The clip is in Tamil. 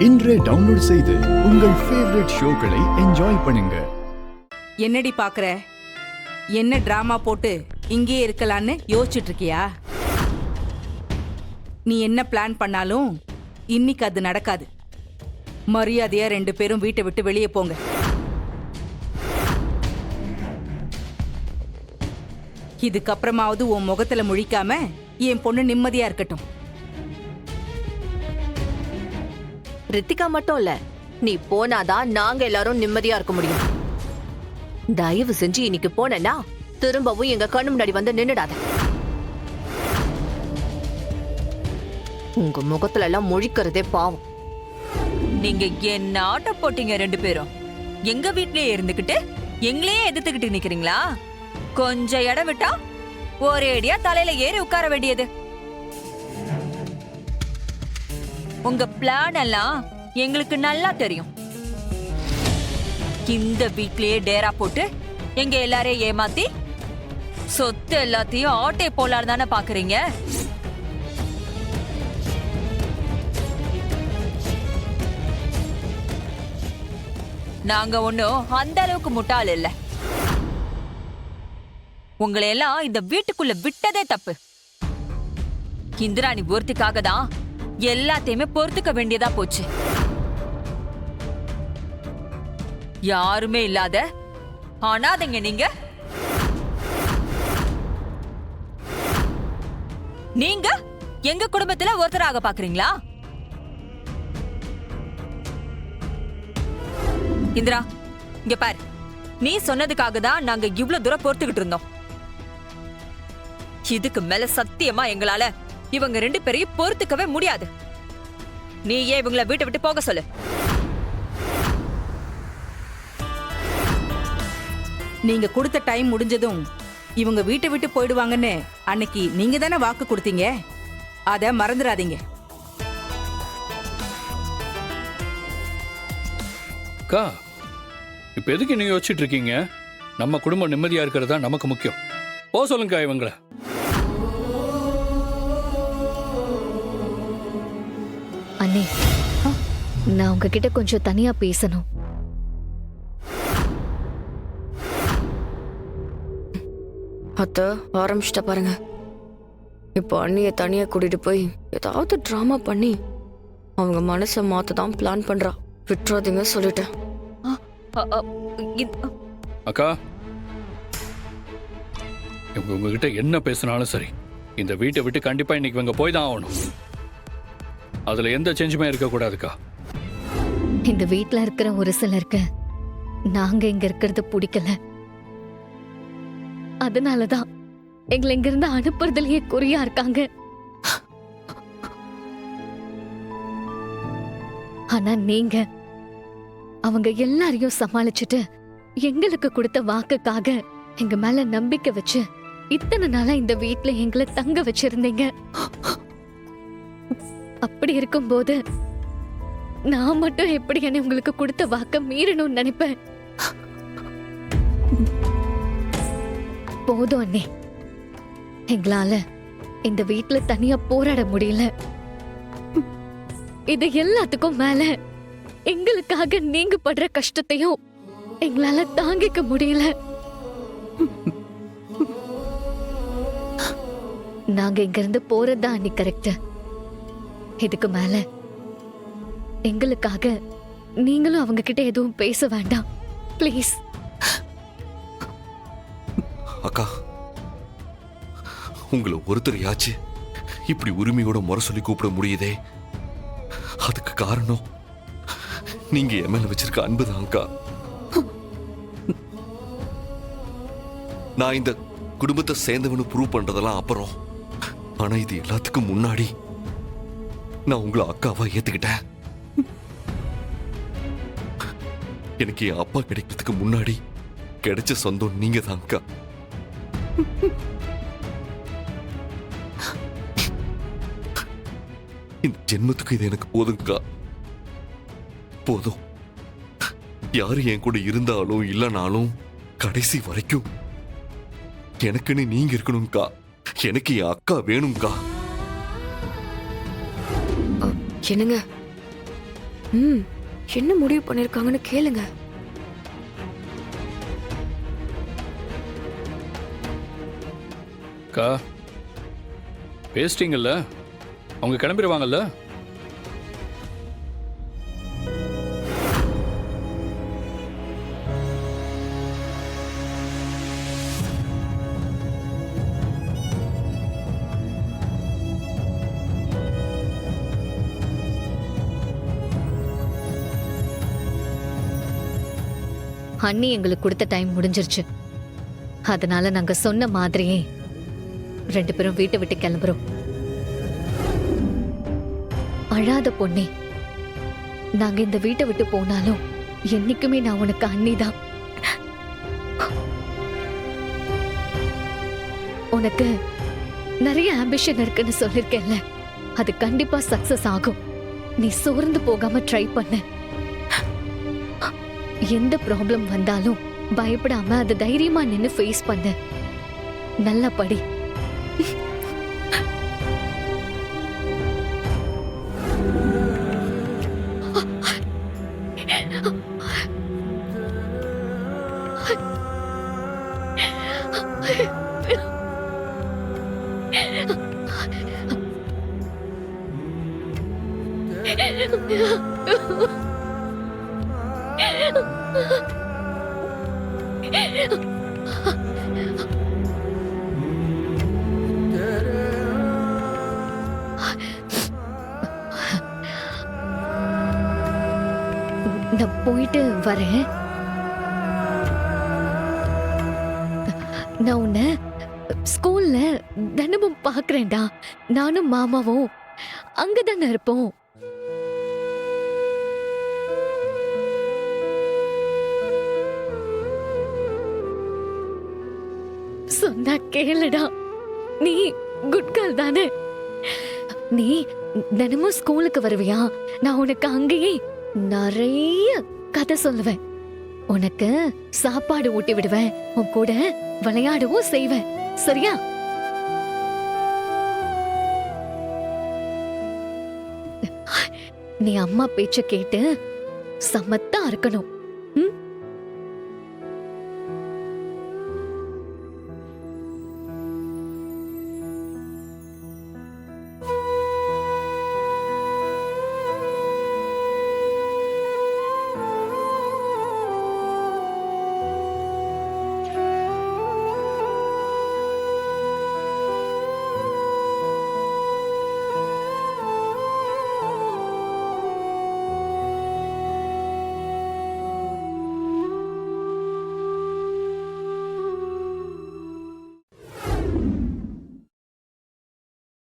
இன்றே டவுன்லோட் செய்து உங்கள் ஃபேவரட் ஷோக்களை என்ஜாய் பண்ணுங்க. என்னடி பாக்குற? என்ன டிராமா போட்டு இங்கேயே இருக்கலான்னு யோசிச்சுட்டு இருக்கியா? நீ என்ன பிளான் பண்ணாலும் இன்னைக்கு அது நடக்காது. மரியாதையா 2 பேரும் வீட்டை விட்டு வெளியே போங்க. இதுக்கப்புறமாவது உன் முகத்துல முழிக்காம என் பொண்ணு நிம்மதியா இருக்கட்டும். ரித்திகா மட்டும் இல்ல, நீ போனாதான் நாங்க எல்லாரும் நிம்மதியா இருக்க முடியும். தயவு செஞ்சு இன்னைக்கு போனா திரும்பவும் எங்க கண்ணு முன்னாடி வந்து நின்னுடாத. உங்க முகத்துல எல்லாம் முழிக்கிறதே பாவம். நீங்க என்ன ஆட்டம் போட்டீங்க 2 பேரும்? எங்க வீட்லயே இருந்துகிட்டு எங்களையே எதிர்த்துக்கிட்டு நிக்கிறீங்களா? கொஞ்சம் இடம் விட்டா ஒரேடியா தலையில ஏறி உட்கார வேண்டியது. உங்க பிளான் எல்லாம் எங்களுக்கு நல்லா தெரியும். இந்த வீட்லயே டேரா போட்டு எங்க எல்லாரையும் ஏமாத்தி சொத்து எல்லாத்தையும் ஆட்டே போலான்னு தானே பாக்குறீங்க. நாங்க ஒண்ணும் அந்த அளவுக்கு முட்டாள் இல்ல. உங்களை எல்லாம் இந்த வீட்டுக்குள்ள விட்டதே தப்பு. இந்திராணி ஒருத்திக்காக தான் எல்லாத்தையுமே பொறுத்துக்க வேண்டியதா போச்சு. யாருமே இல்லாத அனாதைங்க நீங்க. நீங்க எங்க குடும்பத்துல ஒருத்தராக பாக்குறீங்களா? இந்திரா, இங்க பாரு. நீ சொன்னதுக்காக தான் நாங்க இவ்ளோ தூரம் பொறுத்துக்கிட்டு இருந்தோம். இதுக்கு மேல சத்தியமா எங்களால இவங்க 2 பேரையும் பொறுத்துக்கவே முடியாது. நீயே இவங்கள வீட்டை விட்டு போக சொல்லு. நீங்க கொடுத்த டைம் முடிஞ்சதும் இவங்க வீட்டை விட்டு போயிடுவாங்கன்னு அன்னைக்கு நீங்க தானே வாக்கு கொடுத்தீங்க. அத மறந்துடாதீங்க. அக்கா, இப்ப எதுக்கு நீங்க யோசிச்சுட்டு இருக்கீங்க? நம்ம குடும்பம் நிம்மதியா இருக்கிறதா நமக்கு முக்கியம். போ சொல்லுங்க இவங்கள. அண்ணே, நான் உங்ககிட்ட கொஞ்சம் தனியா பேசணும். அத்த ஆரம்பிச்சிட்ட பாருங்க. இப்போ அண்ணியை தனியா கூட்டிட்டு போய் ஏதாவது டிராமா பண்ணி அவங்க மனசை மாத்ததான் பிளான் பண்றா. விட்டுறாதீங்க சொல்லிட்டேன். அக்கா, இவங்க உங்ககிட்ட என்ன பேசினாலும் சரி, இந்த வீட்டை விட்டு கண்டிப்பா இன்னைக்கு இவங்க போய் தான் ஆகணும். அதுல எந்த சேஞ்சுமே இருக்க கூடாதுக்கா. இந்த வீட்ல இருக்கிற ஒரு சிலருக்கு நாங்க இங்க இருக்கிறது பிடிக்கல. அதனாலதான் எங்களை இங்க இருந்து அனுப்புறதுலயே குறியா இருக்காங்க. ஆனா நீங்க அவங்க எல்லாரையும் சமாளிச்சுட்டு எங்களுக்கு கொடுத்த வாக்குக்காக எங்க மேல நம்பிக்கை வச்சு இத்தனை நாளா இந்த வீட்ல எங்களை தங்க வச்சிருந்தீங்க. அப்படி இருக்கும்போது நான் மட்டும் எப்படி என்ன உங்களுக்கு கொடுத்த வாக்க மீறணும்னு நினைப்பேன். போதும் அண்ணே, எங்களால இந்த வீட்ல தனியா போராட முடியல. இது எல்லாத்துக்கும் மேல எங்களுக்காக நீங்க படுற கஷ்டத்தையும் எங்களால தாங்கிக்க முடியல. நாங்க இங்க இருந்து போறதா அண்ணி கரெக்ட். இதுக்கு மேல எங்களுக்காக நீங்களும் அவங்க கிட்ட எதுவும் பேச வேண்டாம் ப்ளீஸ். அக்கா, உங்களை ஒருத்தரையாச்சு இப்படி உரிமையோட முறை சொல்லி கூப்பிட முடியுதே, அதுக்கு காரணம் நீங்க என் மேல வச்சிருக்க அன்புதான் அக்கா. நான் இந்த குடும்பத்தை சேர்ந்தவனு ப்ரூவ் பண்றதெல்லாம் அப்புறம், ஆனா இது எல்லாத்துக்கும் முன்னாடி நான் உங்களை அக்காவா ஏத்துக்கிட்டேன். எனக்கு என் அப்பா கிடைக்கிறதுக்கு முன்னாடி கிடைச்ச சொந்தம் நீங்க தான் அக்கா. இந்த ஜென்மத்துக்கு இது எனக்கு போதுங்கக்கா, போதும். யாரு என் கூட இருந்தாலும் இல்லனாலும் கடைசி வரைக்கும் எனக்குன்னு நீங்க இருக்கணும்க்கா. எனக்கு என் அக்கா வேணும்க்கா. என்னங்க ம் என்ன முடிவு பண்ணிருக்காங்கன்னு கேளுங்க. அக்கா பேசிட்டீங்கல்ல, அவங்க கிளம்பிடுவாங்கல்ல. அண்ணி எங்களுக்கு கொடுத்த டைம் முடிஞ்சிருச்சு. அதனால நாங்க சொன்ன மாதிரியே 2 பேரும் வீட்டை விட்டு கிளம்புறோம். அழாத பொண்ணே, நாங்க இந்த வீட்டை விட்டு போனாலும் என்னைக்குமே நான் உனக்கு அண்ணிதான். உனக்கு நிறைய ஆம்பிஷன் இருக்குன்னு சொல்லிருக்கேன்ல, அது கண்டிப்பா சக்சஸ் ஆகும். நீ சோர்ந்து போகாம ட்ரை பண்ண. எந்த ப்ராப்ளம் வந்தாலும் பயப்படாம அதை தைரியமா நின்னு ஃபேஸ் பண்ண. நல்லா படி. நான் போயிட்டு வரேன். நான் உன்னை ஸ்கூல்ல தினமும் பாக்குறேன்டா. நானும் மாமாவும் அங்கதானே இருப்போம். சொன்னா கேளுடா. நீ குட் கேர்ள் தானே? நீ தினமும் ஸ்கூலுக்கு வருவியா? நான் உனக்கு அங்கேயே நிறைய கதை சொல்லுவேன். உனக்கு சாப்பாடு ஊட்டி விடுவேன். உன் கூட விளையாடவும் செய்வேன். சரியா? நீ அம்மா பேச்ச கேட்டு சமத்தா இருக்கணும்.